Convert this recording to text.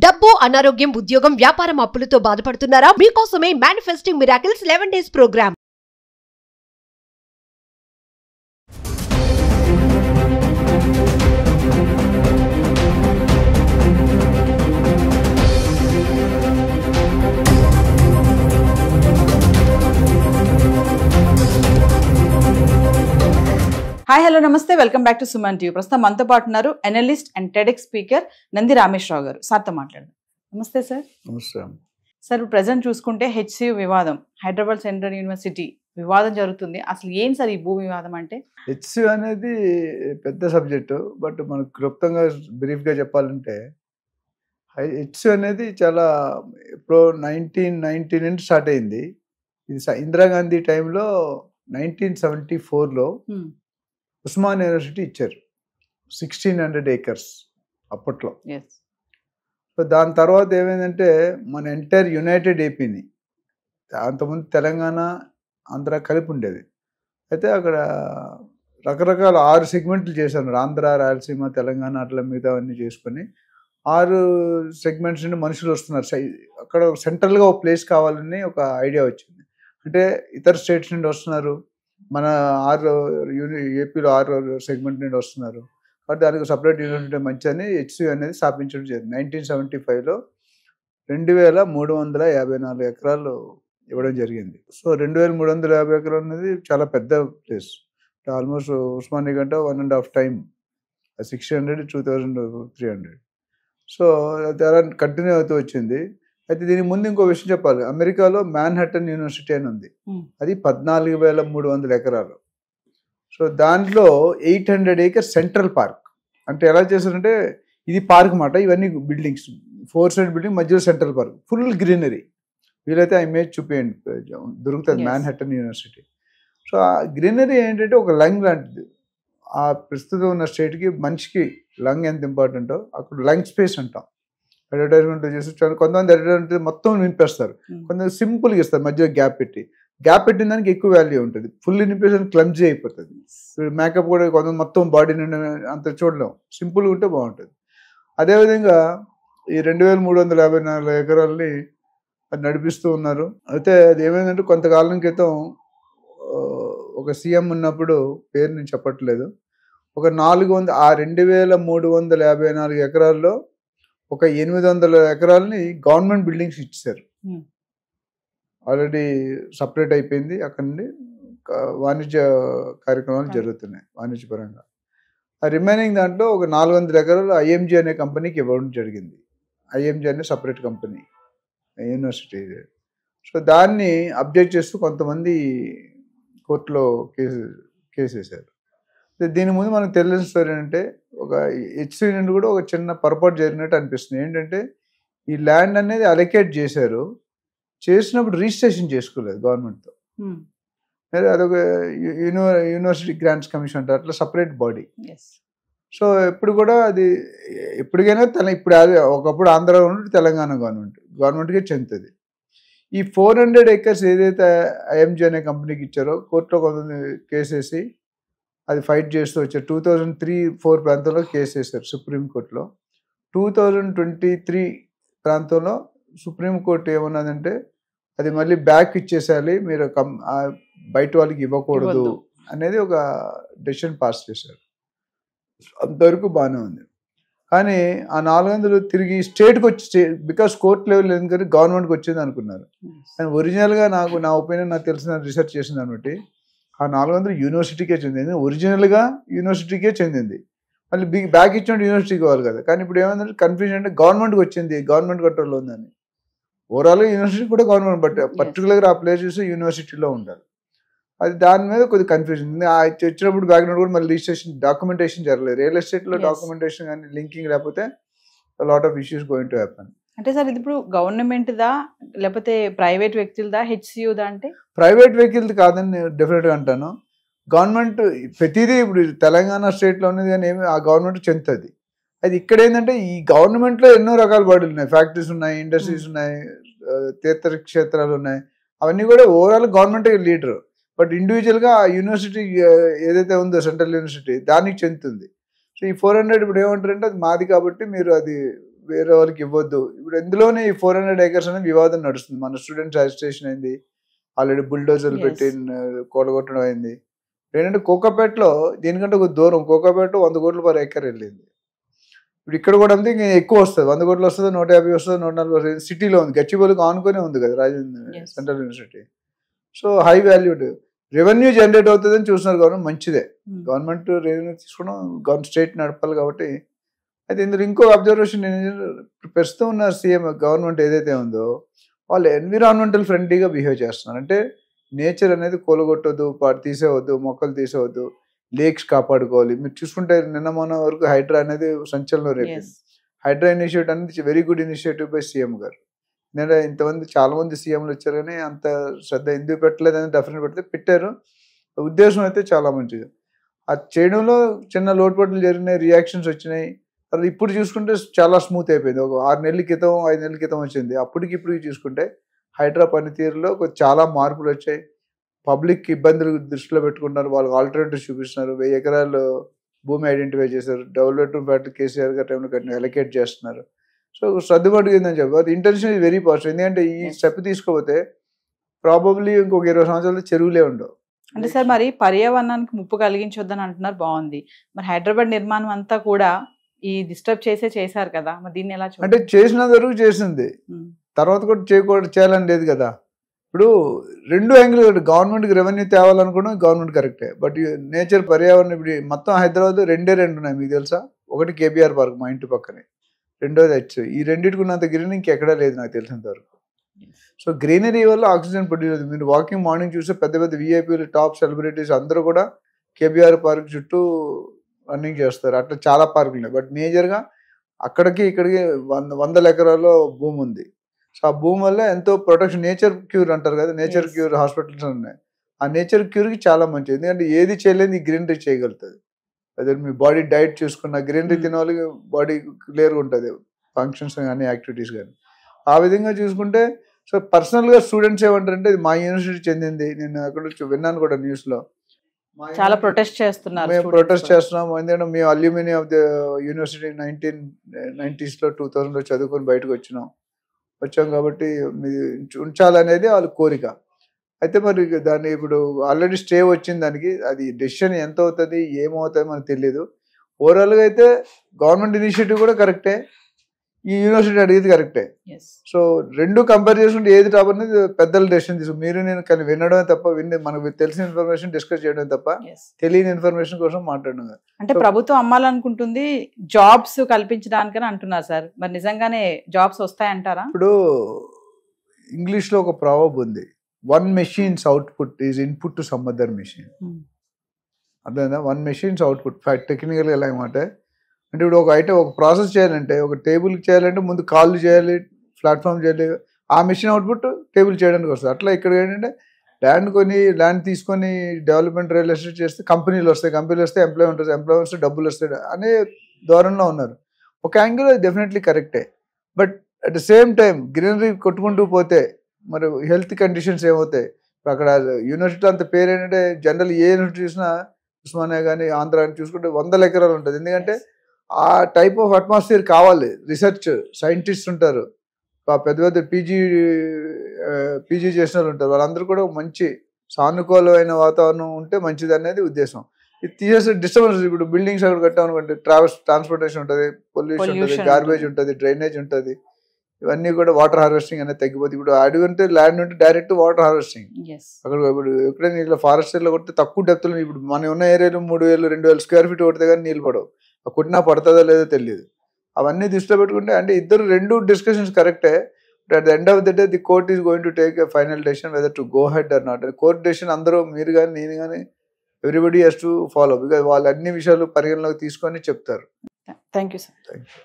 డబ్బు, అనారోగ్యం, ఉద్యోగం, వ్యాపారం అప్పులతో బాధపడుతున్నారా? మీకోసమే manifesting miracles 11 days programme. Hi hello నమస్తే, welcome back to Suman TV. ప్రస్తుతం మనతో పాటు ఉన్నారు analyst and TEDx speaker Nandi Rameshwararao గారు. సార్తో మాట్లాడదాం. నమస్తే సార్. నమస్తే. సార్, ప్రజెంట్ చూసుకుంటే హెచ్సియు వివాదం, హైదరాబాద్ సెంట్రల్ యూనివర్సిటీ వివాదం జరుగుతుంది. అసలు ఏం సార్ ఈ భూ వివాదం అంటే? హెచ్సియు అనేది పెద్ద సబ్జెక్టు, బట్ మనకు క్లుప్తంగా బ్రీఫ్గా చెప్పాలంటే హెచ్సియు అనేది చాలా ఇప్పుడు 1990 నుండి స్టార్ట్ అయింది. ఇది ఇందిరాగాంధీ టైంలో 1974లో ఉస్మాన్ యూనివర్సిటీ ఇచ్చారు 1600 acres అప్పట్లో. సో దాని తర్వాత ఏమైందంటే మన ఎంటైర్ యునైటెడ్ ఏపీని, అంతకుముందు తెలంగాణ ఆంధ్ర కలిపి ఉండేది, అయితే అక్కడ రకరకాల 6 సెగ్మెంట్లు చేశారు. ఆంధ్ర, రాయలసీమ, తెలంగాణ అట్లా మిగతా అన్నీ చేసుకొని 6 సెగ్మెంట్స్ నుండి మనుషులు వస్తున్నారు. అక్కడ సెంట్రల్గా ఒక ప్లేస్ కావాలని ఒక ఐడియా వచ్చింది. అంటే ఇతర స్టేట్స్ నుండి వస్తున్నారు, మన ఏపీలో 6 సెగ్మెంట్ నుండి వస్తున్నారు, కాబట్టి దానికి సపరేట్ యూనివర్సిటీ మంచిదని హెచ్సియు అనేది స్థాపించడం జరిగింది. 1975లో 2354 ఎకరాలు ఇవ్వడం జరిగింది. సో 2350 ఎకరాలు అనేది చాలా పెద్ద ప్లేస్. ఆల్మోస్ట్ ఉస్మానియా కంటే 1.5 times 600, 2300. సో అది అలా కంటిన్యూ అవుతూ వచ్చింది. అయితే దీని ముందు ఇంకో విషయం చెప్పాలి. అమెరికాలో మ్యాన్హట్టన్ యూనివర్సిటీ అని ఉంది, అది 14,300 ఎకరాలు. సో దాంట్లో 800 acres సెంట్రల్ పార్క్. అంటే ఎలా చేశారంటే ఇది పార్క్ మాట, ఇవన్నీ బిల్డింగ్స్, 4 side బిల్డింగ్, మధ్యలో సెంట్రల్ పార్క్, ఫుల్ గ్రీనరీ. వీలైతే ఆ ఇమేజ్ చూపించండి, దొరుకుతుంది మ్యాన్హట్టన్ యూనివర్సిటీ. సో ఆ గ్రీనరీ ఏంటంటే ఒక లంగ్ లాంటిది. ఆ ప్రస్తుతం ఉన్న స్టేట్కి మనిషికి లంగ్ ఎంత ఇంపార్టెంటో అక్కడ లంగ్ స్పేస్ అంటాం. అడ్వర్టైజ్మెంట్ చేసి కొంతమంది అడ్వర్టైజ్మెంట్ మొత్తం నింపేస్తారు, కొంతమంది సింపుల్గా ఇస్తారు, మధ్యలో గ్యాప్ పెట్టిన దానికి ఎక్కువ వాల్యూ ఉంటుంది. ఫుల్ నింపేసి క్లమ్జీ అయిపోతుంది. మేకప్ కూడా కొంతమంది మొత్తం బాడీ నుండి అంత చూడలేం, సింపుల్గా ఉంటే బాగుంటుంది. అదేవిధంగా ఈ 2354 ఎకరాలని అది నడిపిస్తూ ఉన్నారు. అయితే అది ఏమైందంటే కొంతకాలం క్రితం ఒక సీఎం ఉన్నప్పుడు, పేరు నేను చెప్పట్లేదు, ఒక 2354 ఎకరాల్లో ఒక 800 ఎకరాలని గవర్నమెంట్ బిల్డింగ్స్ ఇచ్చారు. ఆల్రెడీ సపరేట్ అయిపోయింది. అక్కడ నుండి వాణిజ్య కార్యక్రమాలు జరుగుతున్నాయి వాణిజ్యపరంగా. ఆ రిమైనింగ్ దాంట్లో ఒక 400 ఎకరాలు ఐఎంజీ అనే కంపెనీకి ఇవ్వడం జరిగింది. ఐఎంజీ అనే సపరేట్ కంపెనీ యూనివర్సిటీ. సో దాన్ని అబ్జెక్ట్ చేస్తూ కొంతమంది కోర్టులో కేసు వేశారు. దీని ముందు మనకు తెలిసిన స్టోరీ అంటే ఒక హెచ్సియు నుండి కూడా ఒక చిన్న పొరపాటు జరిగినట్టు అనిపిస్తుంది. ఏంటంటే ఈ ల్యాండ్ అనేది అలొకేట్ చేసినప్పుడు రిజిస్ట్రేషన్ చేసుకోలేదు గవర్నమెంట్తో. అదొక యూనివర్సిటీ గ్రాంట్స్ కమిషన్ అంటారు, అట్లా సపరేట్ బాడీ. సో ఎప్పుడు కూడా అది ఎప్పటికైనా ఇప్పుడు అది ఒకప్పుడు ఆంధ్ర గవర్నమెంట్, తెలంగాణ గవర్నమెంట్కే చెందుతుంది. ఈ 400 acres ఏదైతే ఐఎంజీ అనే కంపెనీకి ఇచ్చారో కోర్టులో కొంతమంది కేసు వేసి అది ఫైట్ చేస్తూ వచ్చారు. 2003-04 ప్రాంతంలో కేసు వేశారు సుప్రీంకోర్టులో. 2023 ప్రాంతంలో సుప్రీంకోర్టు ఏమన్నదంటే అది మళ్ళీ బ్యాక్ ఇచ్చేసేయాలి, మీరు బయట వాళ్ళకి ఇవ్వకూడదు అనేది ఒక డెసిషన్ పాస్ చేశారు. అంతవరకు బాగానే ఉంది. కానీ ఆ 400 తిరిగి స్టేట్కి వచ్చి, బికాస్ కోర్ట్ లెవెల్ ఎందుకంటే గవర్నమెంట్కి వచ్చింది అనుకున్నారు. కానీ ఒరిజినల్గా నా ఒపీనియన్, నాకు తెలిసిన రిసెర్చ్ చేసిన దాన్ని బట్టి ఆ 400 యూనివర్సిటీకే చెందింది, ఒరిజినల్గా యూనివర్సిటీకే చెందింది. మళ్ళీ బ్యాక్ ఇచ్చిన యూనివర్సిటీకి కావాలి కదా. కానీ ఇప్పుడు ఏమైందంటే కన్ఫ్యూజన్ అంటే గవర్నమెంట్కి వచ్చింది, గవర్నమెంట్ కంట్రోల్లో ఉందని. ఓవరాల్గా యూనివర్సిటీ కూడా గవర్నమెంట్, బట్ పర్టికులర్గా ఆ ప్లేసెస్ యూనివర్సిటీలో ఉండాలి. అది దాని మీద కొద్దిగా కన్ఫ్యూజన్ ఉంది. వచ్చినప్పుడు బ్యాక్గ్రౌండ్ కూడా మళ్ళీ రిజిస్ట్రేషన్, డాక్యుమెంటేషన్ జరగలేదు. రియల్ ఎస్టేట్లో డాక్యుమెంటేషన్ కానీ లింకింగ్ లేకపోతే lot of issues going to happen. అంటే సార్ ఇది ఇప్పుడు గవర్నమెంట్దా లేకపోతే ప్రైవేట్ వ్యక్తులదా, హెచ్సియుదా? అంటే ప్రైవేట్ వెహికల్ది కాదని నేను డెఫినెట్గా అంటాను. గవర్నమెంట్ ప్రతిదీ ఇప్పుడు తెలంగాణ స్టేట్లో ఉన్నది కానీ ఏమి ఆ గవర్నమెంట్ చెందుతుంది. అది ఇక్కడ ఏంటంటే ఈ గవర్నమెంట్లో ఎన్నో రకాల బాడీలు ఉన్నాయి, ఫ్యాక్టరీస్ ఉన్నాయి, ఇండస్ట్రీస్ ఉన్నాయి, తీర్థక్షేత్రాలు ఉన్నాయి. అవన్నీ కూడా ఓవరాల్ గవర్నమెంట్ లీడర్. బట్ ఇండివిజువల్గా ఆ యూనివర్సిటీ ఏదైతే ఉందో సెంట్రల్ యూనివర్సిటీ దానికి చెందుతుంది. సో ఈ 400 ఇప్పుడు ఏమంటారంటే అది మాది కాబట్టి మీరు అది వేరే వాళ్ళకి ఇవ్వద్దు. ఇప్పుడు ఎందులోనే ఈ 400 acres అనే వివాదం నడుస్తుంది. మన స్టూడెంట్స్ రిజిస్ట్రేషన్ అయింది, ఆల్రెడీ బుల్డోజర్లు పెట్టి కూడగొట్టడం అయింది. ఏంటంటే కోకాపేటలో దీనికంటే ఒక దూరం, కోకాపేట 100 కోట్లు per acre వెళ్ళింది. ఇప్పుడు ఇక్కడ కూడా అంతే, ఇంకా ఎక్కువ వస్తుంది, 100 కోట్లు వస్తుంది, 150 వస్తుంది, 140 వస్తుంది. సిటీలో ఉంది, గచ్చిబౌలికి ఆనుకొని ఉంది కదా Rajendra central university. So high valued revenue generate అవుతుందని చూస్తున్నారు గవర్నమెంట్, మంచిదే. గవర్నమెంట్ రెవెన్యూ తీసుకోవడం స్టేట్ నడపాలి కాబట్టి. అయితే ఇందులో ఇంకో అబ్జర్వేషన్ ప్రస్తుతం ఉన్న సీఎం గవర్నమెంట్ ఏదైతే ఉందో వాళ్ళు ఎన్విరాన్మెంటల్ ఫ్రెండ్లీగా బిహేవ్ చేస్తున్నారు. అంటే నేచర్ అనేది కూలగొట్టవద్దు, తీసేవద్దు, మొక్కలు తీసేవద్దు, లేక్స్ కాపాడుకోవాలి. మీరు చూసుకుంటే నిన్న మొన్న వరకు హైడ్రా అనేది సంచలనం రేపింది. హైడ్రా ఇనిషియేటివ్ అనేది very good initiative by CM గారు. నేను ఇంతమంది చాలా మంది సీఎంలు వచ్చారు కానీ అంత శ్రద్ధ ఎందుకు పెట్టలేదని డెఫినెట్ పెట్టారు. ఉద్దేశం అయితే చాలా మంచిది. అది చేయడంలో చిన్న లోటుపాట్లు జరిగినాయి, రియాక్షన్స్ వచ్చినాయి. అది ఇప్పుడు చూసుకుంటే చాలా స్మూత్ అయిపోయింది. ఒక 6 నెలల క్రితం 5 నెలల క్రితం వచ్చింది. అప్పటికి ఇప్పటికి చూసుకుంటే హైడ్రా పనితీరులో చాలా మార్పులు వచ్చాయి. పబ్లిక్ ఇబ్బందులు దృష్టిలో పెట్టుకుంటున్నారు, వాళ్ళకి ఆల్టర్నేటివ్ చూపిస్తున్నారు. 1000 ఎకరాలు భూమి ఐడెంటిఫై చేశారు, డెవలప్మెంట్ ప్యాట్ కేసీఆర్ గారి టైంలో కట్టిన ఎలకేట్ చేస్తున్నారు. సో సర్దుబాటు అయిందని చెప్పి అది ఇంటెన్షన్ ఇస్ వెరీ పాజిటివ్. ఎందుకంటే ఈ స్టెప్ తీసుకోకపోతే ప్రాబబ్లీ ఇంకొక 20 సంవత్సరాలు చెరువులే ఉండవు. అంటే సార్ మరి పర్యావరణానికి ముప్పు కలిగించొద్దని అంటున్నారు, బాగుంది. మరి హైదరాబాద్ నిర్మాణం అంతా కూడా ఈ డిస్టర్బ్ చేశారు కదా, మరి దీన్ని ఎలా అంటే చేసిన వరకు చేసింది, తర్వాత కూడా చేయాలని లేదు కదా. ఇప్పుడు 2 యాంగిల్, గవర్నమెంట్కి రెవెన్యూ తేవాలనుకోవడం గవర్నమెంట్ కరెక్టే. బట్ నేచర్ పర్యావరణం ఇప్పుడు మొత్తం హైదరాబాద్ 2 ఉన్నాయి మీకు తెలుసా. ఒకటి కేబీఆర్ పార్క్ మా ఇంటి పక్కనే, రెండోది హెచ్. ఈ రెండింటికి ఉన్నంత గ్రీనరీ ఇంకెక్కడా లేదు నాకు తెలిసినంత వరకు. సో గ్రీనరీ వల్ల ఆక్సిజన్ ప్రొడ్యూస్ అవుతుంది. మీరు వాకింగ్ మార్నింగ్ చూస్తే పెద్ద పెద్ద విఐపీలు, టాప్ సెలబ్రిటీస్ అందరూ కూడా కేబీఆర్ పార్క్ చుట్టూ రన్నింగ్ చేస్తారు. అట్లా చాలా పార్కులు ఉన్నాయి. బట్ మేజర్గా అక్కడికి ఇక్కడికి 100 ఎకరాల్లో భూమి ఉంది. సో ఆ భూమి వల్ల ఎంతో ప్రొటెక్షన్, నేచర్ క్యూర్ అంటారు కదా, నేచర్ క్యూర్ హాస్పిటల్స్ ఉన్నాయి. ఆ నేచర్ క్యూర్కి చాలా మంచిది. ఎందుకంటే ఏది చేయలేదు గ్రీనరీ చేయగలుగుతుంది. అదే మీ బాడీ డైట్ చూసుకున్న గ్రీనరీ తినే వాళ్ళకి బాడీ క్లియర్గా ఉంటుంది, ఫంక్షన్స్ కానీ యాక్టివిటీస్ కానీ. ఆ విధంగా చూసుకుంటే సో పర్సనల్గా స్టూడెంట్స్ ఏమంటారంటే ఇది మా యూనివర్సిటీ చెందింది, నేను అక్కడ విన్నాను కూడా న్యూస్లో, చాలా ప్రొటెస్ట్ చేస్తున్నారు. మేము ప్రొటెస్ట్ చేస్తున్నాం ఎందుకంటే మేము alumni of the university 1990s 2000లో చదువుకొని బయటకు వచ్చాం కాబట్టి ఉంచాలనేది వాళ్ళ కోరిక. అయితే మరి దాన్ని ఇప్పుడు ఆల్రెడీ స్టే వచ్చింది దానికి, అది డెసిషన్ ఎంత అవుతుంది ఏమవుతుంది మనకు తెలియదు. ఓవరాల్గా అయితే గవర్నమెంట్ ఇనిషియేటివ్ కూడా కరెక్టే, ఈ యూనివర్సిటీ అడిగేది కరెక్టే. సో 2 కంపేర్ చేసుకుంటే ఏది టాప్ అనేది పెద్దల డెసిషన్ తీసుకు, మీరు నేను కానీ వినడమే తప్ప, మనకు తెలిసిన ఇన్ఫర్మేషన్ డిస్కస్ చేయడం తప్ప తెలియని ఇన్ఫర్మేషన్ కోసం మాట్లాడడం. అంటే ప్రభుత్వం అమ్మాలనుకుంటుంది జాబ్స్ కల్పించడానికని అంటున్నారు సార్, మరి నిజంగానే జాబ్స్ వస్తాయంటారా? ఇప్పుడు ఇంగ్లీష్లో ఒక ప్రావర్బ్ ఉంది, 1 machine's output is input to some other machine. అదేనా 1 machine's output టెక్నికల్గా ఎలా ఏమంటే, అంటే ఇప్పుడు ఒక ప్రాసెస్ చేయాలంటే, ఒక టేబుల్ చేయాలంటే ముందు కాళ్ళు చేయాలి, ప్లాట్ఫామ్ చేయాలి, ఆ మెషిన్ అవుట్పుట్ టేబుల్ చేయడానికి వస్తుంది. అట్లా ఇక్కడ ఏంటంటే ల్యాండ్ తీసుకొని డెవలప్మెంట్ రియల్ ఎస్టేట్ చేస్తే కంపెనీలు వస్తాయి, కంపెనీలు వస్తే ఎంప్లాయ్ వస్తే డబ్బులు వస్తాయి అనే ధోరణిలో ఉన్నారు. ఒక యాంగిల్ డెఫినెట్లీ కరెక్టే. But at the same time greenery కొట్టుకుంటూ పోతే మరి హెల్త్ కండిషన్స్ ఏమవుతాయి? అక్కడ యూనివర్సిటీ అంత పేరు ఏంటంటే జనరల్ ఏ యూనివర్సిటీ చూసినా ఉస్మానియా కానీ ఆంధ్ర అని చూసుకుంటే 100 ఎకరాలు ఉంటుంది. ఎందుకంటే ఆ టైప్ ఆఫ్ అట్మాస్ఫియర్ కావాలి, రీసెర్చ్ సైంటిస్ట్ ఉంటారు, పెద్ద పెద్ద పీజీ చేసిన వాళ్ళు ఉంటారు, వాళ్ళందరూ కూడా మంచి సానుకూలమైన వాతావరణం ఉంటే మంచిది అనేది ఉద్దేశం. ఇది తీసేస్తే డిస్టర్బెన్స్. ఇప్పుడు బిల్డింగ్స్ అక్కడ కట్టామనుకోండి, ట్రాన్స్పోర్టేషన్ ఉంటుంది, పొల్యూషన్ ఉంటుంది, గార్బేజ్ ఉంటుంది, డ్రైనేజ్ ఉంటుంది, ఇవన్నీ కూడా వాటర్ హార్వెస్టింగ్ అనేది తగ్గిపోతుంది. ఇప్పుడు అడుగు ఉంటే ల్యాండ్ ఉంటే డైరెక్ట్ వాటర్ హార్వెస్టింగ్. అక్కడ ఇప్పుడు ఎక్కడైనా ఇట్లా ఫారెస్ట్ ఏరియాలో కొడితే తక్కువ డెప్త్లో, ఇప్పుడు మనం ఉన్న ఏరియాలో 3000 2000 స్క్వేర్ ఫీట్ కొడితే కానీ నీళ్ళు పడవు, కొట్టినా పడుతుందో లేదో తెలియదు. అవన్నీ దృష్టిలో పెట్టుకుంటే అంటే రెండు డిస్కషన్స్ కరెక్టే. But at the end of the day the court is going to take a final decision whether to go ahead or not. Court decision అందరూ, మీరు కానీ నేను కానీ, everybody has to follow, because వాళ్ళు అన్ని విషయాలు పరిగణలోకి తీసుకొని చెప్తారు. Thank you sir. Thank you.